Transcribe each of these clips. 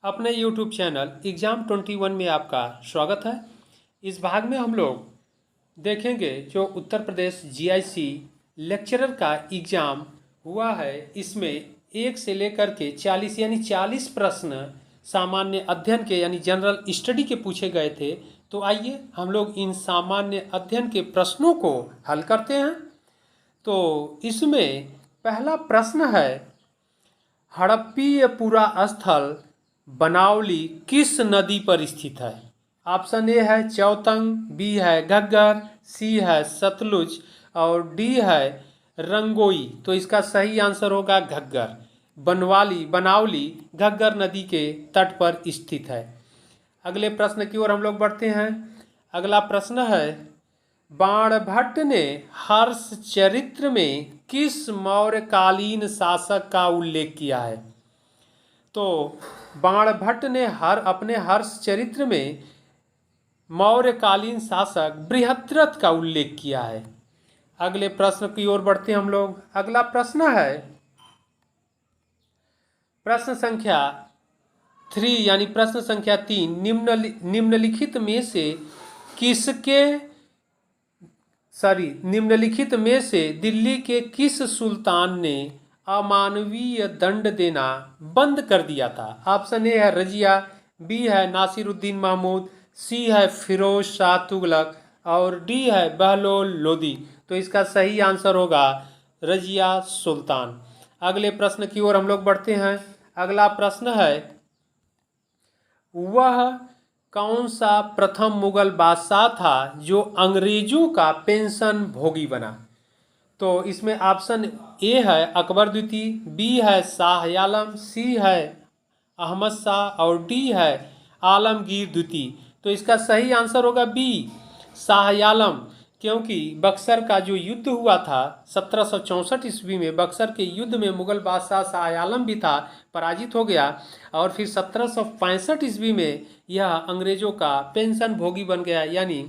अपने YouTube channel exam 21 में आपका स्वागत है। इस भाग में हम लोग देखेंगे जो उत्तर प्रदेश GIC लेक्चरर का एग्ज़ाम हुआ है। इसमें 1 से लेकर के 40 यानी 40 प्रश्न सामान्य अध्ययन के यानी जनरल स्टडी के पूछे गए थे। तो आइए हम लोग इन सामान्य अध्ययन के प्रश्नों को हल करते हैं। तो इसमें पहला प्रश्न है, हड़प्पीय पुरा स्थल बनावली किस नदी पर स्थित है? ऑप्शन ए है चौतंग, बी है घग्गर, सी है सतलुज और डी है रंगोई। तो इसका सही आंसर होगा घग्गर। बनावली घग्गर नदी के तट पर स्थित है। अगले प्रश्न की ओर हम लोग बढ़ते हैं। अगला प्रश्न है, बाणभट्ट ने हर्षचरित्र में किस मौर्यकालीन शासक का उल्लेख किया है? तो बाणभट्ट ने अपने हर्षचरित्र में मौर्यकालीन शासक बृहद्रथ का उल्लेख किया है। अगले प्रश्न की ओर बढ़ते हैं हम लोग। अगला प्रश्न है प्रश्न संख्या 3 यानी प्रश्न संख्या 3, निम्नलिखित में से दिल्ली के किस सुल्तान ने अमानवीय दंड देना बंद कर दिया था? ऑप्शन ए है रजिया, बी है नासिरुद्दीन महमूद, सी है फिरोज शाह तुगलक और डी है बहलोल लोदी। तो इसका सही आंसर होगा रजिया सुल्तान। अगले प्रश्न की ओर हम लोग बढ़ते हैं। अगला प्रश्न है, वह कौन सा प्रथम मुगल बादशाह था जो अंग्रेजों का पेंशन भोगी बना? तो इसमें ऑप्शन ए है अकबर द्वितीय, बी है शाह आलम, सी है अहमद शाह और डी है आलमगीर द्वितीय। तो इसका सही आंसर होगा बी, शाह आलम, क्योंकि बक्सर का जो युद्ध हुआ था 1764 ईस्वी में, बक्सर के युद्ध में मुगल बादशाह शाह आलम भी था, पराजित हो गया और फिर 1765 ईस्वी में यह अंग्रेजों का पेंशन भोगी बन गया, यानी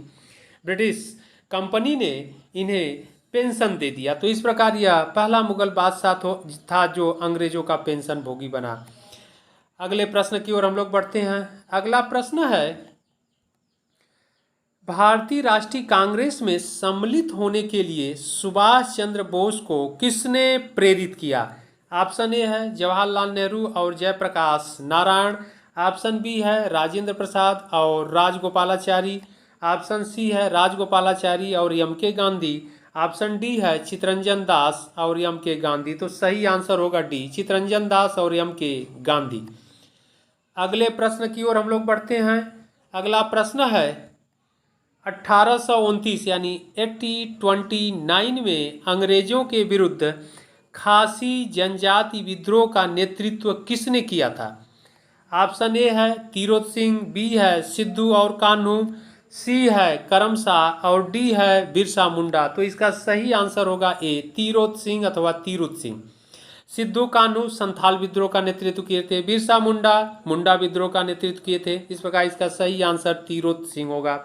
ब्रिटिश कंपनी ने इन्हें पेंशन दे दिया। तो इस प्रकार यह पहला मुगल बादशाह था जो अंग्रेजों का पेंशन भोगी बना। अगले प्रश्न की ओर हम लोग बढ़ते हैं। अगला प्रश्न है, भारतीय राष्ट्रीय कांग्रेस में सम्मिलित होने के लिए सुभाष चंद्र बोस को किसने प्रेरित किया? ऑप्शन ए है जवाहरलाल नेहरू और जयप्रकाश नारायण, ऑप्शन बी है राजेंद्र प्रसाद और राजगोपालाचारी, ऑप्शन सी है राजगोपालाचारी और एम.के. गांधी, ऑप्शन डी है चितरंजन दास और एम.के. गांधी। तो सही आंसर होगा डी, चितरंजन दास और एम.के. गांधी। अगले प्रश्न की ओर हम लोग बढ़ते हैं। अगला प्रश्न है, 1829 यानी 1829 में अंग्रेजों के विरुद्ध खासी जनजाति विद्रोह का नेतृत्व किसने किया था? ऑप्शन ए है तीरोथ सिंह, बी है सिद्धू और कान्हू, सी है करमशाह और डी है बिरसा मुंडा। तो इसका सही आंसर होगा ए, तीरोथ सिंह अथवा तीरुथ सिंह। सिद्धू कान्हू संथाल विद्रोह का नेतृत्व किए थे, बिरसा मुंडा विद्रोह का नेतृत्व किए थे। इस प्रकार इसका सही आंसर तीरोथ सिंह होगा।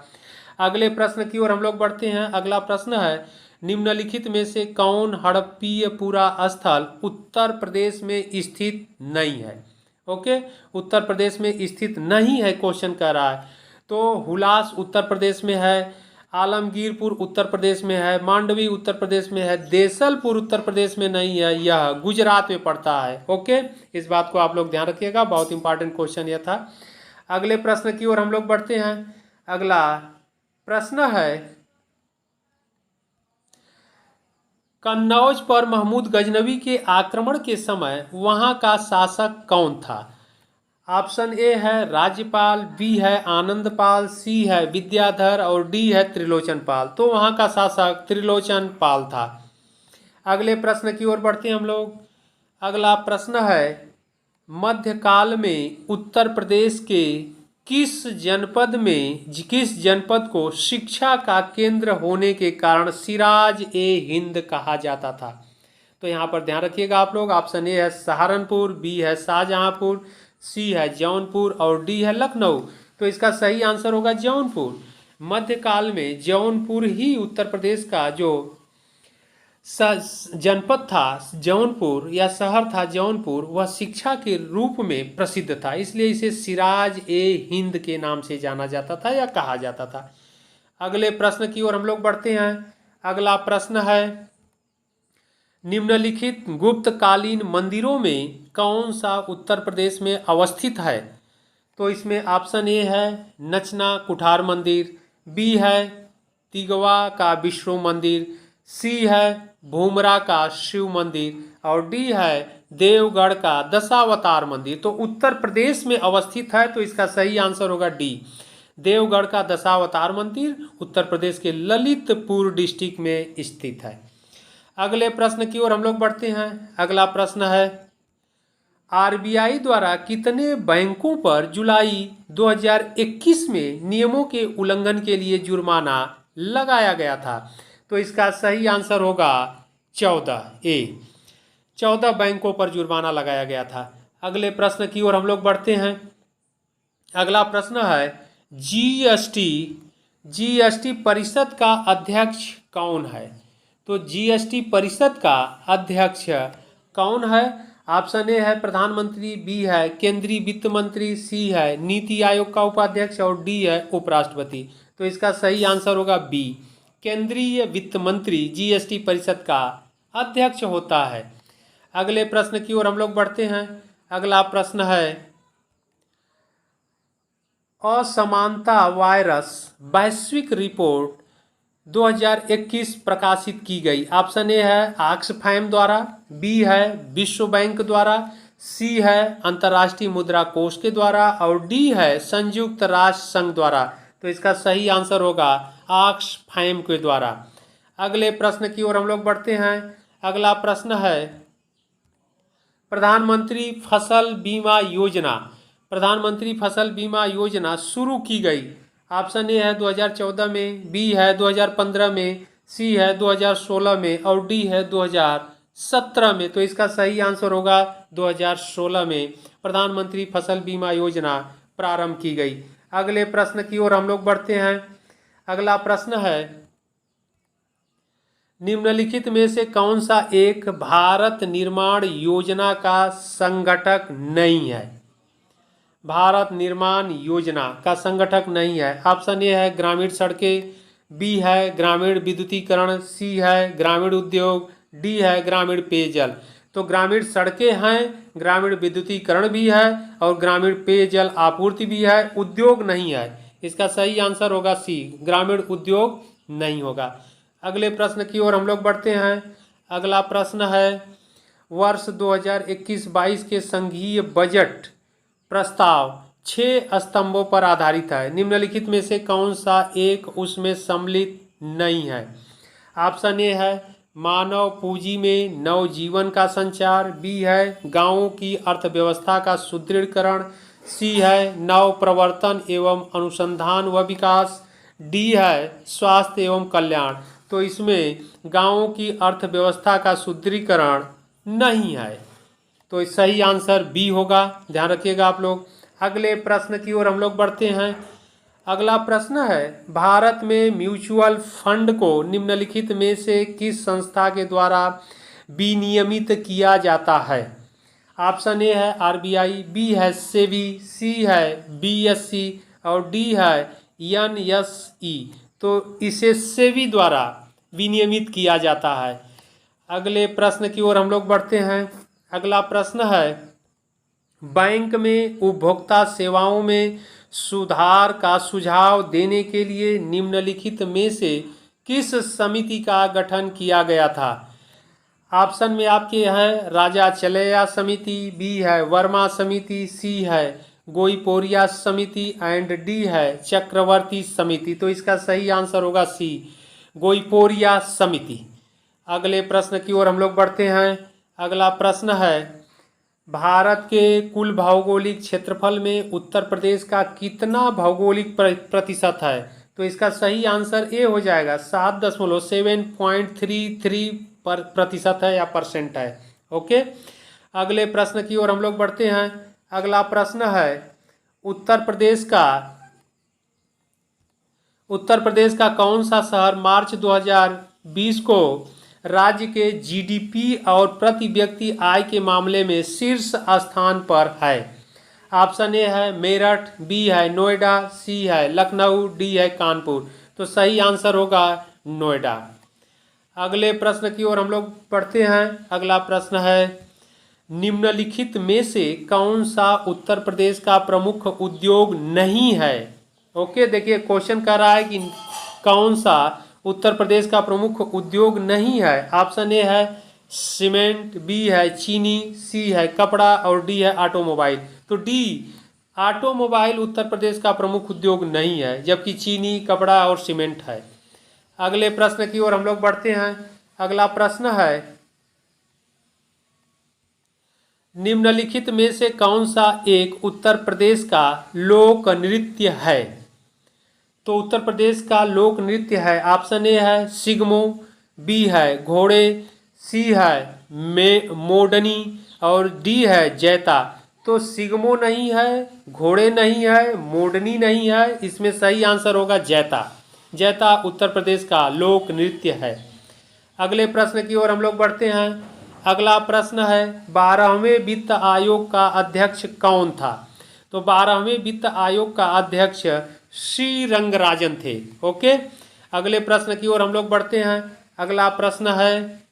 अगले प्रश्न की ओर हम लोग बढ़ते हैं। अगला प्रश्न है, निम्नलिखित में से कौन हड़प्पीय पुरा स्थल उत्तर प्रदेश में स्थित नहीं है? ओके, उत्तर प्रदेश में स्थित नहीं है क्वेश्चन कर रहा है। तो हुलास उत्तर प्रदेश में है, आलमगीरपुर उत्तर प्रदेश में है, मांडवी उत्तर प्रदेश में है, देसलपुर उत्तर प्रदेश में नहीं है, यह गुजरात में पड़ता है। ओके, इस बात को आप लोग ध्यान रखिएगा, बहुत इंपॉर्टेंट क्वेश्चन यह था। अगले प्रश्न की ओर हम लोग बढ़ते हैं। अगला प्रश्न है, कन्नौज पर महमूद गजनवी के आक्रमण के समय वहां का शासक कौन था? ऑप्शन ए है राज्यपाल, बी है आनंदपाल, सी है विद्याधर और डी है त्रिलोचन पाल। तो वहाँ का शासक त्रिलोचन पाल था। अगले प्रश्न की ओर बढ़ते हैं हम लोग। अगला प्रश्न है, मध्यकाल में उत्तर प्रदेश के किस जनपद को शिक्षा का केंद्र होने के कारण सिराज ए हिंद कहा जाता था? तो यहाँ पर ध्यान रखिएगा आप लोग। ऑप्शन ए है सहारनपुर, बी है शाहजहांपुर, सी है जौनपुर और डी है लखनऊ। तो इसका सही आंसर होगा जौनपुर। मध्यकाल में जौनपुर ही उत्तर प्रदेश का जो जनपद था जौनपुर या शहर था जौनपुर, वह शिक्षा के रूप में प्रसिद्ध था, इसलिए इसे सिराज ए हिंद के नाम से जाना जाता था या कहा जाता था। अगले प्रश्न की ओर हम लोग बढ़ते हैं। अगला प्रश्न है, निम्नलिखित गुप्तकालीन मंदिरों में कौन सा उत्तर प्रदेश में अवस्थित है? तो इसमें ऑप्शन ए है नचना कुठार मंदिर, बी है तिगवा का विष्णु मंदिर, सी है भूमरा का शिव मंदिर और डी है देवगढ़ का दशावतार मंदिर। तो उत्तर प्रदेश में अवस्थित है, तो इसका सही आंसर होगा डी, देवगढ़ का दशावतार मंदिर उत्तर प्रदेश के ललितपुर डिस्ट्रिक्ट में स्थित है। अगले प्रश्न की ओर हम लोग बढ़ते हैं। अगला प्रश्न है, आरबीआई द्वारा कितने बैंकों पर जुलाई 2021 में नियमों के उल्लंघन के लिए जुर्माना लगाया गया था? तो इसका सही आंसर होगा 14 ए, 14 बैंकों पर जुर्माना लगाया गया था। अगले प्रश्न की ओर हम लोग बढ़ते हैं। अगला प्रश्न है, जीएसटी परिषद का अध्यक्ष कौन है? तो जीएसटी परिषद का अध्यक्ष कौन है? ऑप्शन ए है प्रधानमंत्री, बी है केंद्रीय वित्त मंत्री, सी है नीति आयोग का उपाध्यक्ष और डी है उपराष्ट्रपति। तो इसका सही आंसर होगा बी, केंद्रीय वित्त मंत्री जीएसटी परिषद का अध्यक्ष होता है। अगले प्रश्न की ओर हम लोग बढ़ते हैं। अगला प्रश्न है, असमानता वायरस वैश्विक रिपोर्ट 2021 प्रकाशित की गई। ऑप्शन ए है ऑक्सफैम द्वारा, बी है विश्व बैंक द्वारा, सी है अंतर्राष्ट्रीय मुद्रा कोष के द्वारा और डी है संयुक्त राष्ट्र संघ द्वारा। तो इसका सही आंसर होगा ऑक्सफैम के द्वारा। अगले प्रश्न की ओर हम लोग बढ़ते हैं। अगला प्रश्न है, प्रधानमंत्री फसल बीमा योजना, प्रधानमंत्री फसल बीमा योजना शुरू की गई। ऑप्शन ए है 2014 में, बी है 2015 में, सी है 2016 में और डी है 2017 में। तो इसका सही आंसर होगा 2016 में प्रधानमंत्री फसल बीमा योजना प्रारंभ की गई। अगले प्रश्न की ओर हम लोग बढ़ते हैं। अगला प्रश्न है, निम्नलिखित में से कौन सा एक भारत निर्माण योजना का संगठक नहीं है? भारत निर्माण योजना का संगठक नहीं है। ऑप्शन ए है ग्रामीण सड़कें, बी है ग्रामीण विद्युतीकरण, सी है ग्रामीण उद्योग, डी है ग्रामीण पेयजल। तो ग्रामीण सड़कें हैं, ग्रामीण विद्युतीकरण भी है और ग्रामीण पेयजल आपूर्ति भी है, उद्योग नहीं है। इसका सही आंसर होगा सी, ग्रामीण उद्योग नहीं होगा। अगले प्रश्न की ओर हम लोग बढ़ते हैं। अगला प्रश्न है, वर्ष 2021-22 के संघीय बजट प्रस्ताव 6 स्तंभों पर आधारित है। निम्नलिखित में से कौन सा एक उसमें सम्मिलित नहीं है? ऑप्शन ए है मानव पूंजी में नवजीवन का संचार, बी है गांवों की अर्थव्यवस्था का सुदृढ़ीकरण, सी है नव प्रवर्तन एवं अनुसंधान व विकास, डी है स्वास्थ्य एवं कल्याण। तो इसमें गांवों की अर्थव्यवस्था का सुदृढ़ीकरण नहीं है, तो सही आंसर बी होगा, ध्यान रखिएगा आप लोग। अगले प्रश्न की ओर हम लोग बढ़ते हैं। अगला प्रश्न है, भारत में म्यूचुअल फंड को निम्नलिखित में से किस संस्था के द्वारा विनियमित किया जाता है? ऑप्शन ए है आरबीआई, बी है सेबी, सी है बीएससी और डी है एनएसई। तो इसे सेबी द्वारा विनियमित किया जाता है। अगले प्रश्न की ओर हम लोग बढ़ते हैं। अगला प्रश्न है, बैंक में उपभोक्ता सेवाओं में सुधार का सुझाव देने के लिए निम्नलिखित में से किस समिति का गठन किया गया था? ऑप्शन में आपके हैं राजा चलैया समिति, बी है वर्मा समिति, सी है गोईपोरिया समिति एंड डी है चक्रवर्ती समिति। तो इसका सही आंसर होगा सी, गोईपोरिया समिति। अगले प्रश्न की ओर हम लोग बढ़ते हैं। अगला प्रश्न है, भारत के कुल भौगोलिक क्षेत्रफल में उत्तर प्रदेश का कितना भौगोलिक प्रतिशत है? तो इसका सही आंसर ए हो जाएगा, 7.733 प्रतिशत है या परसेंट है। ओके, अगले प्रश्न की ओर हम लोग बढ़ते हैं। अगला प्रश्न है, उत्तर प्रदेश का कौन सा शहर मार्च 2020 को राज्य के जीडीपी और प्रति व्यक्ति आय के मामले में शीर्ष स्थान पर है? ऑप्शन ए है मेरठ, बी है नोएडा, सी है लखनऊ, डी है कानपुर। तो सही आंसर होगा नोएडा। अगले प्रश्न की ओर हम लोग पढ़ते हैं। अगला प्रश्न है, निम्नलिखित में से कौन सा उत्तर प्रदेश का प्रमुख उद्योग नहीं है? ओके, देखिए क्वेश्चन कह रहा है कि कौन सा उत्तर प्रदेश का प्रमुख उद्योग नहीं है। ऑप्शन ए है सीमेंट, बी है चीनी, सी है कपड़ा और डी है ऑटोमोबाइल। तो डी ऑटोमोबाइल उत्तर प्रदेश का प्रमुख उद्योग नहीं है, जबकि चीनी, कपड़ा और सीमेंट है। अगले प्रश्न की ओर हम लोग बढ़ते हैं। अगला प्रश्न है, निम्नलिखित में से कौन सा एक उत्तर प्रदेश का लोक नृत्य है? तो उत्तर प्रदेश का लोक नृत्य है, ऑप्शन ए है सिगमो, बी है घोड़े, सी है मोडनी और डी है जैता। तो सिगमो नहीं है, घोड़े नहीं है, मोडनी नहीं है, इसमें सही आंसर होगा जैता। जैता उत्तर प्रदेश का लोक नृत्य है। अगले प्रश्न की ओर हम लोग बढ़ते हैं। अगला प्रश्न है, 12वें वित्त आयोग का अध्यक्ष कौन था? तो 12वें वित्त आयोग का अध्यक्ष श्री रंगराजन थे। ओके, अगले प्रश्न की ओर हम लोग बढ़ते हैं। अगला प्रश्न है,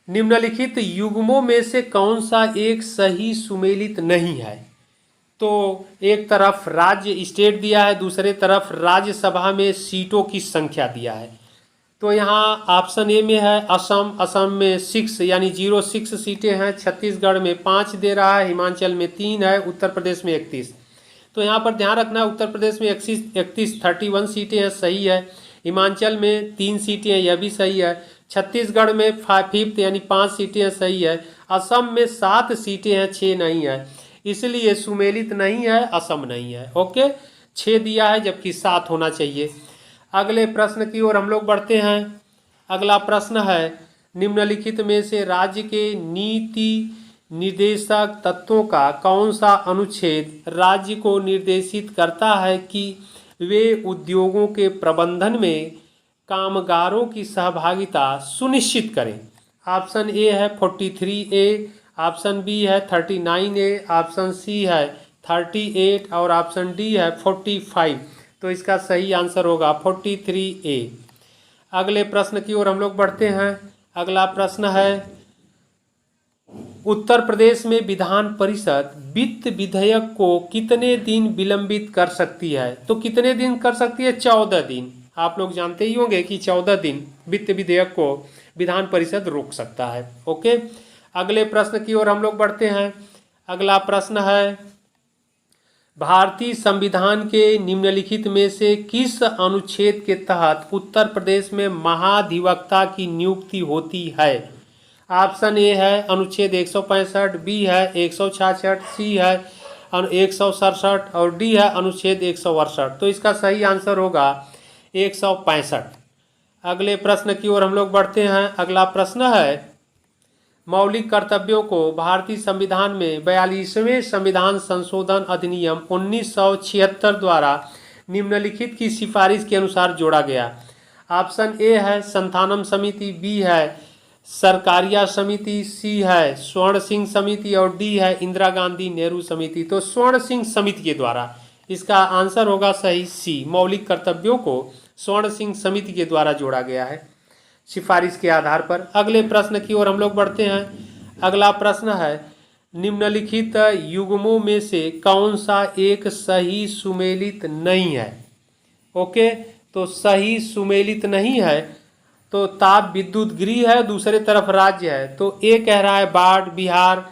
निम्नलिखित युग्मों में से कौन सा एक सही सुमेलित नहीं है? तो एक तरफ राज्य स्टेट दिया है, दूसरे तरफ राज्यसभा में सीटों की संख्या दिया है। तो यहाँ ऑप्शन ए में है असम, असम में 6 यानी 06 सीटें हैं, छत्तीसगढ़ में 5 दे रहा है, हिमाचल में 3 है, उत्तर प्रदेश में 31। तो यहाँ पर ध्यान रखना, उत्तर प्रदेश में 31 सीटें हैं, सही है। हिमाचल में 3 सीटें हैं, यह भी सही है। छत्तीसगढ़ में 5 यानी 5 सीटें हैं, सही है। असम में 7 सीटें हैं, 6 नहीं है, इसलिए सुमेलित नहीं है, असम नहीं है। ओके, 6 दिया है जबकि 7 होना चाहिए। अगले प्रश्न की ओर हम लोग बढ़ते हैं। अगला प्रश्न है, निम्नलिखित में से राज्य के नीति निर्देशक तत्वों का कौन सा अनुच्छेद राज्य को निर्देशित करता है कि वे उद्योगों के प्रबंधन में कामगारों की सहभागिता सुनिश्चित करें? ऑप्शन ए है 43A, ऑप्शन बी है 39A, ऑप्शन सी है 38 और ऑप्शन डी है 45। तो इसका सही आंसर होगा 43A। अगले प्रश्न की ओर हम लोग बढ़ते हैं। अगला प्रश्न है, उत्तर प्रदेश में विधान परिषद वित्त विधेयक को कितने दिन विलंबित कर सकती है? तो कितने दिन कर सकती है? 14 दिन। आप लोग जानते ही होंगे कि 14 दिन वित्त विधेयक को विधान परिषद रोक सकता है। ओके, अगले प्रश्न की ओर हम लोग बढ़ते हैं। अगला प्रश्न है, भारतीय संविधान के निम्नलिखित में से किस अनुच्छेद के तहत उत्तर प्रदेश में महाधिवक्ता की नियुक्ति होती है? ऑप्शन ए है अनुच्छेद 165, बी है 166, सी है 167 और डी है अनुच्छेद 168। तो इसका सही आंसर होगा 165। अगले प्रश्न की ओर हम लोग बढ़ते हैं। अगला प्रश्न है, मौलिक कर्तव्यों को भारतीय संविधान में 42वें संविधान संशोधन अधिनियम 1976 द्वारा निम्नलिखित की सिफारिश के अनुसार जोड़ा गया। ऑप्शन ए है संथानम समिति, बी है सरकारिया समिति, सी है स्वर्ण सिंह समिति और डी है इंदिरा गांधी नेहरू समिति। तो स्वर्ण सिंह समिति के द्वारा, इसका आंसर होगा सही सी, मौलिक कर्तव्यों को स्वर्ण सिंह समिति के द्वारा जोड़ा गया है सिफारिश के आधार पर। अगले प्रश्न की ओर हम लोग बढ़ते हैं। अगला प्रश्न है, निम्नलिखित युग्मों में से कौन सा एक सही सुमेलित नहीं है? ओके, तो सही सुमेलित नहीं है तो ताप विद्युत गृह है, दूसरे तरफ राज्य है। तो ए कह रहा है बाढ़ बिहार,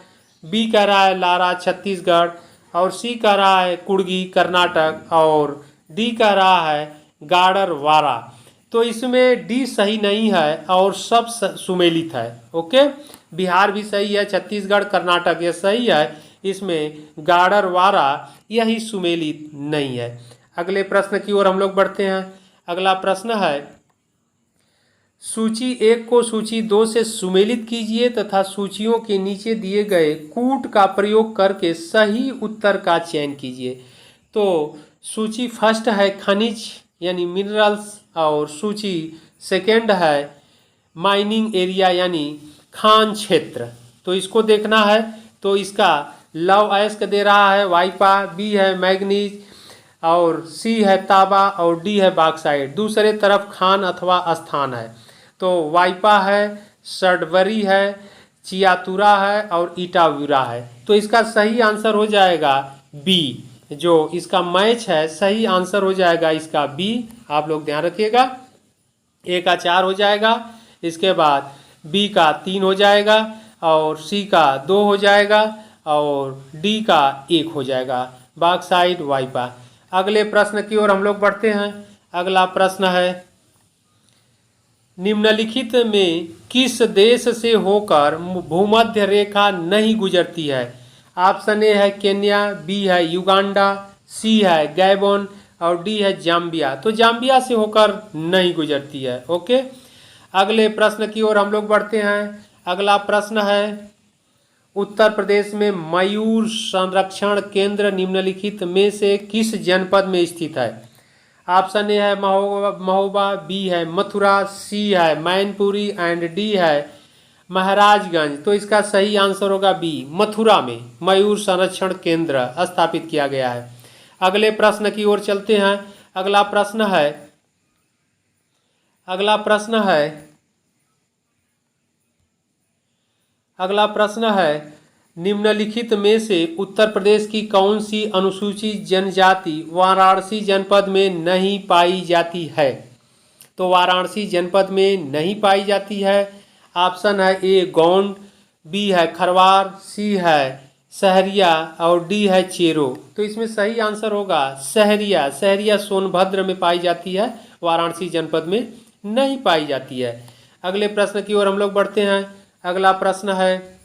बी कह रहा है लारा छत्तीसगढ़ और सी कह रहा है कुर्गी कर्नाटक और डी कह रहा है गाडरवारा। तो इसमें डी सही नहीं है और सब सुमेलित है। ओके, बिहार भी सही है, छत्तीसगढ़ कर्नाटक ये सही है, इसमें गाडरवारा यही सुमेलित नहीं है। अगले प्रश्न की ओर हम लोग बढ़ते हैं। अगला प्रश्न है, सूची 1 को सूची 2 से सुमेलित कीजिए तथा सूचियों के नीचे दिए गए कूट का प्रयोग करके सही उत्तर का चयन कीजिए। तो सूची फर्स्ट है खनिज यानी मिनरल्स और सूची सेकेंड है माइनिंग एरिया यानी खान क्षेत्र। तो इसको देखना है। तो इसका लव अयस्क दे रहा है वाइपा, बी है मैग्नीज और सी है तांबा और डी है बॉक्साइट। दूसरे तरफ खान अथवा स्थान है तो वाइपा है, सडबरी है, चियातुरा है और इटाव्यूरा है। तो इसका सही आंसर हो जाएगा बी। जो इसका मैच है सही आंसर हो जाएगा इसका बी। आप लोग ध्यान रखिएगा। ए का 4 हो जाएगा, इसके बाद बी का 3 हो जाएगा और सी का 2 हो जाएगा और डी का 1 हो जाएगा, बॉक्साइट वाइपा। अगले प्रश्न की ओर हम लोग बढ़ते हैं। अगला प्रश्न है, निम्नलिखित में किस देश से होकर भूमध्य रेखा नहीं गुजरती है? ऑप्शन ए है केन्या, बी है युगांडा, सी है गैबोन और डी है जाम्बिया। तो जाम्बिया से होकर नहीं गुजरती है। ओके, अगले प्रश्न की ओर हम लोग बढ़ते हैं। अगला प्रश्न है, उत्तर प्रदेश में मयूर संरक्षण केंद्र निम्नलिखित में से किस जनपद में स्थित है? ऑप्शन ए है महोबा, बी है मथुरा, सी है मैनपुरी एंड डी है महाराजगंज। तो इसका सही आंसर होगा बी, मथुरा में मयूर संरक्षण केंद्र स्थापित किया गया है। अगले प्रश्न की ओर चलते हैं। अगला प्रश्न है निम्नलिखित में से उत्तर प्रदेश की कौन सी अनुसूचित जनजाति वाराणसी जनपद में नहीं पाई जाती है? तो वाराणसी जनपद में नहीं पाई जाती है। ऑप्शन है ए गोंड, बी है खरवार, सी है सहरिया और डी है चेरो। तो इसमें सही आंसर होगा सहरिया। सहरिया सोनभद्र में पाई जाती है, वाराणसी जनपद में नहीं पाई जाती है। अगले प्रश्न की ओर हम लोग बढ़ते हैं। अगला प्रश्न है,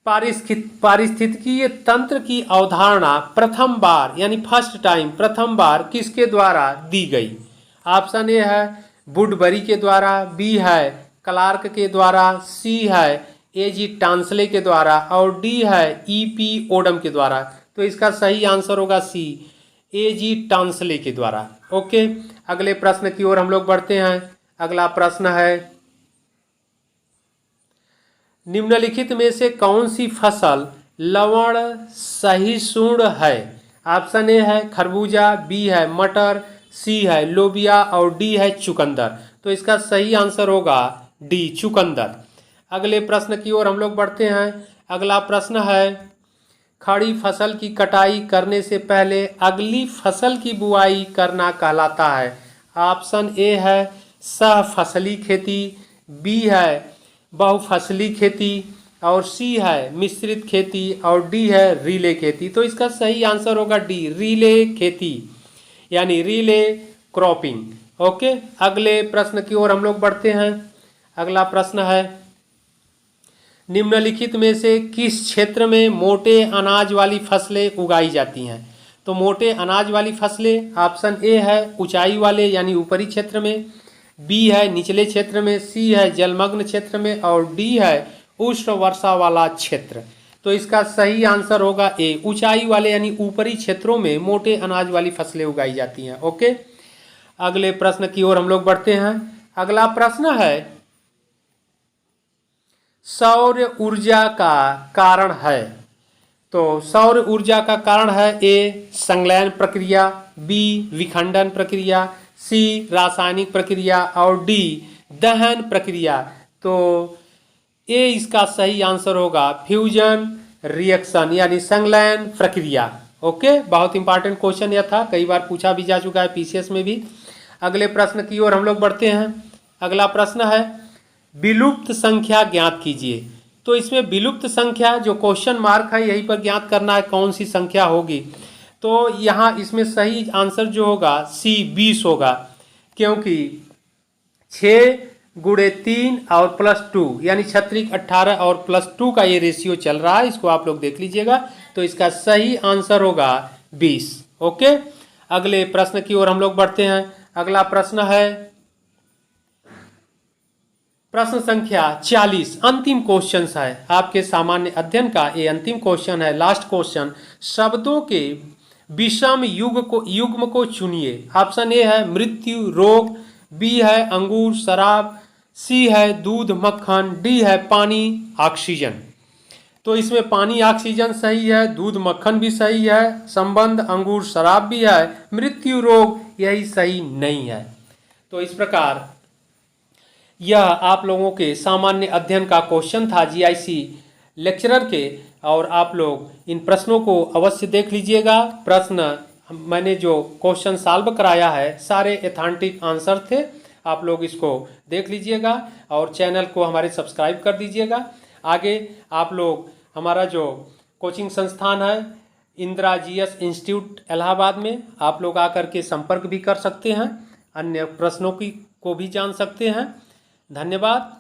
पारिस्थितिकीय तंत्र की अवधारणा प्रथम बार किसके द्वारा दी गई? ऑप्शन ए है वुडबरी के द्वारा, बी है क्लार्क के द्वारा, सी है एजी टांसले के द्वारा और डी है ईपी ओडम के द्वारा। तो इसका सही आंसर होगा सी, एजी टांसले के द्वारा। ओके, अगले प्रश्न की ओर हम लोग बढ़ते हैं। अगला प्रश्न है, निम्नलिखित में से कौन सी फसल लवण सहिष्णु है? ऑप्शन ए है खरबूजा, बी है मटर, सी है लोबिया और डी है चुकंदर। तो इसका सही आंसर होगा डी, चुकंदर। अगले प्रश्न की ओर हम लोग बढ़ते हैं। अगला प्रश्न है, खड़ी फसल की कटाई करने से पहले अगली फसल की बुआई करना कहलाता है। ऑप्शन ए है सहफसली खेती, बी है बहुफसली खेती और सी है मिश्रित खेती और डी है रिले खेती। तो इसका सही आंसर होगा डी, रिले खेती यानी रिले क्रॉपिंग। ओके, अगले प्रश्न की ओर हम लोग बढ़ते हैं। अगला प्रश्न है, निम्नलिखित में से किस क्षेत्र में मोटे अनाज वाली फसलें उगाई जाती हैं? तो मोटे अनाज वाली फसलें, ऑप्शन ए है ऊंचाई वाले यानी ऊपरी क्षेत्र में, बी है निचले क्षेत्र में, सी है जलमग्न क्षेत्र में और डी है उष्ण वर्षा वाला क्षेत्र। तो इसका सही आंसर होगा ए, ऊंचाई वाले यानी ऊपरी क्षेत्रों में मोटे अनाज वाली फसलें उगाई जाती हैं। ओके, अगले प्रश्न की ओर हम लोग बढ़ते हैं। अगला प्रश्न है, सौर ऊर्जा का कारण है। तो सौर ऊर्जा का कारण है ए संलयन प्रक्रिया, बी विखंडन प्रक्रिया, सी रासायनिक प्रक्रिया और डी दहन प्रक्रिया। तो ए इसका सही आंसर होगा फ्यूजन रिएक्शन यानी संलयन प्रक्रिया। ओके, बहुत इंपॉर्टेंट क्वेश्चन यह था, कई बार पूछा भी जा चुका है पीसीएस में भी। अगले प्रश्न की ओर हम लोग बढ़ते हैं। अगला प्रश्न है, विलुप्त संख्या ज्ञात कीजिए। तो इसमें विलुप्त संख्या जो क्वेश्चन मार्क है यहीं पर ज्ञात करना है कौन सी संख्या होगी। तो यहाँ इसमें सही आंसर जो होगा सी 20 होगा, क्योंकि 6 गुणे 3 और +2 यानी 18 और +2 का ये रेशियो चल रहा है, इसको आप लोग देख लीजिएगा। तो इसका सही आंसर होगा 20। ओके, अगले प्रश्न की ओर हम लोग बढ़ते हैं। अगला प्रश्न है प्रश्न संख्या 40, अंतिम क्वेश्चन है आपके सामान्य अध्ययन का। ये अंतिम क्वेश्चन है, लास्ट क्वेश्चन। शब्दों के विषम युग्म को चुनिए। ऑप्शन ए है मृत्यु, रोग, बी है अंगूर शराब, सी है दूध मक्खन, डी है पानी ऑक्सीजन। तो इसमें पानी ऑक्सीजन सही है, दूध मक्खन भी सही है, संबंध अंगूर शराब भी है, मृत्यु रोग यही सही नहीं है। तो इस प्रकार यह आप लोगों के सामान्य अध्ययन का क्वेश्चन था जीआईसी लेक्चरर के, और आप लोग इन प्रश्नों को अवश्य देख लीजिएगा। प्रश्न मैंने जो क्वेश्चन सॉल्व कराया है सारे एथेंटिक आंसर थे, आप लोग इसको देख लीजिएगा और चैनल को हमारे सब्सक्राइब कर दीजिएगा। आगे आप लोग हमारा जो कोचिंग संस्थान है इंदिरा जीएस इंस्टीट्यूट इलाहाबाद में आप लोग आकर के संपर्क भी कर सकते हैं, अन्य प्रश्नों की को भी जान सकते हैं। धन्यवाद।